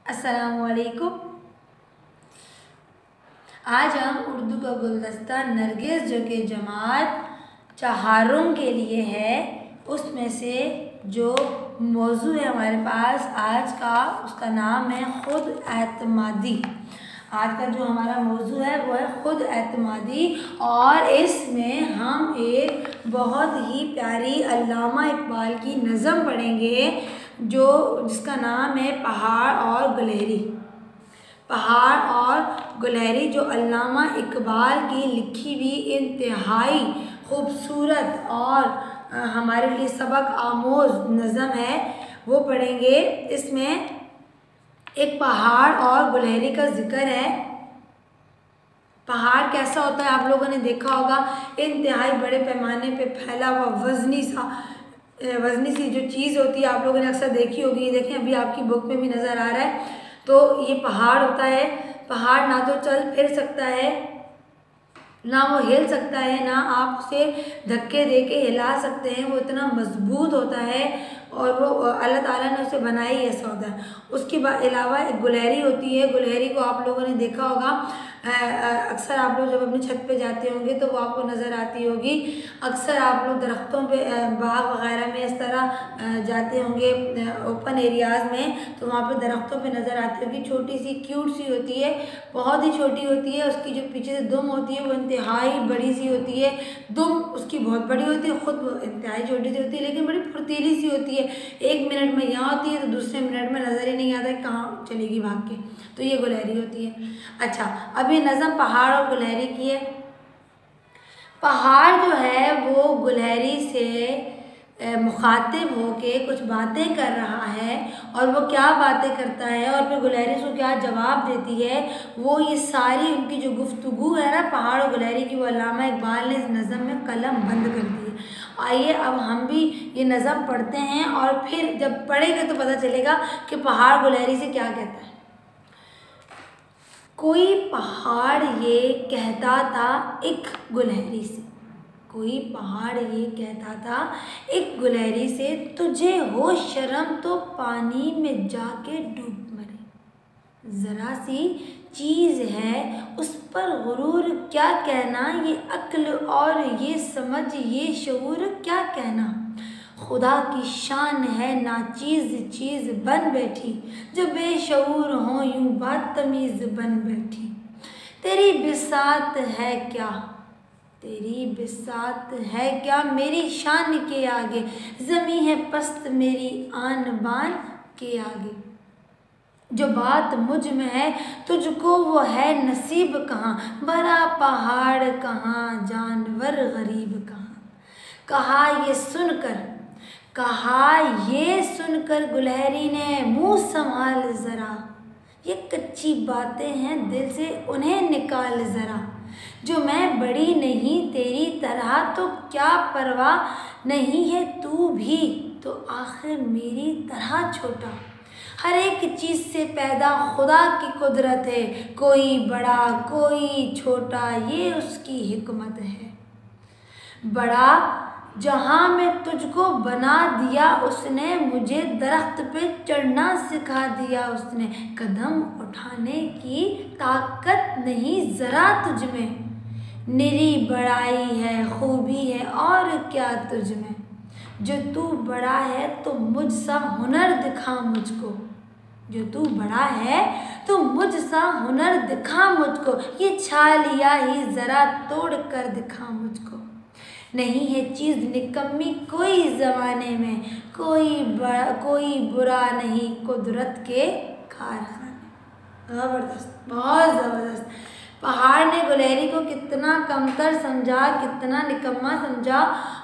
अस्सलाम वालेकुम। आज हम उर्दू का गुलदस्ता नरगिस जो कि जमात चहारों के लिए है, उसमें से जो मौजू है हमारे पास आज का, उसका नाम है खुद एतमादी। आज का जो हमारा मौजू है वो है खुद एतमादी, और इसमें हम एक बहुत ही प्यारी अल्लामा इकबाल की नज़म पढ़ेंगे जिसका नाम है पहाड़ और गुलहरी। पहाड़ और गुलहरी जो अल्लामा इकबाल की लिखी हुई इंतहाई खूबसूरत और हमारे लिए सबक आमोज़ नज़म है, वो पढ़ेंगे। इसमें एक पहाड़ और गुलहरी का जिक्र है। पहाड़ कैसा होता है आप लोगों ने देखा होगा, इंतहाई बड़े पैमाने पे फैला हुआ वज़नी सी जो चीज़ होती है, आप लोगों ने अक्सर देखी होगी। देखें अभी आपकी बुक में भी नज़र आ रहा है। तो ये पहाड़ होता है। पहाड़ ना तो चल फिर सकता है, ना वो हिल सकता है, ना आप उसे धक्के दे के हिला सकते हैं। वो इतना मजबूत होता है और वो अल्लाह ताला ने उसे बनाया ही ऐसा होता है। उसके अलावा एक गुलहरी होती है। गुलहरी को आप लोगों ने देखा होगा, अक्सर आप लोग जब अपनी छत पे जाते होंगे तो वो आपको नज़र आती होगी। अक्सर आप लोग दरख्तों पे, बाग वगैरह में इस तरह जाते होंगे ओपन एरियाज़ में, तो वहाँ पे दरख्तों पे नज़र आती होगी। छोटी सी क्यूट सी होती है, बहुत ही छोटी होती है। उसकी जो पीछे से दुम होती है वो इंतहाई बड़ी सी होती है। दुम उसकी बहुत बड़ी होती है, ख़ुद इंतहाई छोटी सी होती है, लेकिन बड़ी फुर्तीली सी होती है। एक मिनट में यहाँ होती है तो दूसरे मिनट में नज़र ही नहीं आता है कहाँ चलेगी भाग के। तो ये गुलहरी होती है। अच्छा, अब ये नज़म पहाड़ और गुलहरी की है। पहाड़ जो है वो गुलहरी से मुखातिब होके कुछ बातें कर रहा है, और वो क्या बातें करता है और फिर गुलहरी उसको क्या जवाब देती है, वो ये सारी उनकी जो गुफ्तगू है ना पहाड़ और गुलहरी की, वो अल्लामा इकबाल ने इस नज़म में कलम बंद कर दी है। आइए अब हम भी ये नज़म पढ़ते हैं, और फिर जब पढ़ेंगे तो पता चलेगा कि पहाड़ गुलहरी से क्या कहता है। कोई पहाड़ ये कहता था एक गुलहरी से, कोई पहाड़ ये कहता था एक गुलहरी से, तुझे हो शर्म तो पानी में जाके डूब मरे। ज़रा सी चीज़ है उस पर गुरूर क्या कहना, ये अक्ल और ये समझ ये शऊर क्या कहना। खुदा की शान है नाचीज़ चीज़ बन बैठी, जो बेशऊर हो यूं बदतमीज़ बन बैठी। तेरी बिसात है क्या, तेरी बिसात है क्या मेरी शान के आगे, ज़मीं है पस्त मेरी आन बान के आगे। जो बात मुझ में है तुझको वो है नसीब कहाँ, बड़ा पहाड़ कहाँ जानवर गरीब कहाँ। कहा ये सुनकर गुलहरी ने मुँह संभाल ज़रा, ये कच्ची बातें हैं दिल से उन्हें निकाल ज़रा। जो मैं बड़ी नहीं तेरी तरह तो क्या परवाह नहीं है तू भी तो आखिर मेरी तरह छोटा। हर एक चीज़ से पैदा खुदा की कुदरत है, कोई बड़ा कोई छोटा ये उसकी हिकमत है। बड़ा जहाँ में तुझको बना दिया उसने, मुझे दरख्त पे चढ़ना सिखा दिया उसने। कदम उठाने की ताकत नहीं ज़रा तुझ में, निरी बड़ाई है खूबी है और क्या तुझ में। जो तू बड़ा है तो मुझ सा हुनर दिखा मुझको, जो तू बड़ा है तो मुझ सा हुनर दिखा मुझको। ये छालिया ही ज़रा तोड़ कर दिखा मुझको। नहीं है चीज़ निकम्मी कोई ज़माने में, कोई बुरा नहीं कुदरत के कारखाने। ज़बरदस्त, बहुत ज़बरदस्त। पहाड़ ने गुलहरी को कितना कमतर समझा, कितना निकम्मा समझा,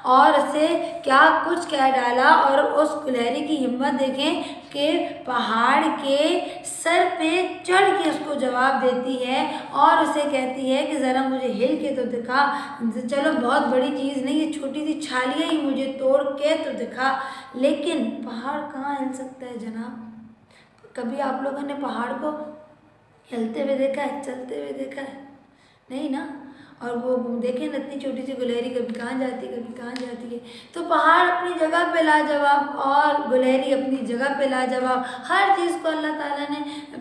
और उसे क्या कुछ कह डाला। और उस गुलहरी की हिम्मत देखें कि पहाड़ के सर पे चढ़ के उसको जवाब देती है और उसे कहती है कि ज़रा मुझे हिल के तो दिखा, चलो बहुत बड़ी चीज़ नहीं, ये छोटी सी छालियाँ ही मुझे तोड़ के तो दिखा। लेकिन पहाड़ कहाँ हिल सकता है जनाब? कभी आप लोगों ने पहाड़ को हिलते हुए देखा है, चलते हुए देखा है? नहीं ना। और वो देखें ना, इतनी छोटी सी गुलहरी कभी कहाँ जाती है कभी कहाँ जाती है। तो पहाड़ अपनी जगह पे लाजवाब और गुलहरी अपनी जगह पे लाजवाब। हर चीज़ को अल्लाह ताला ने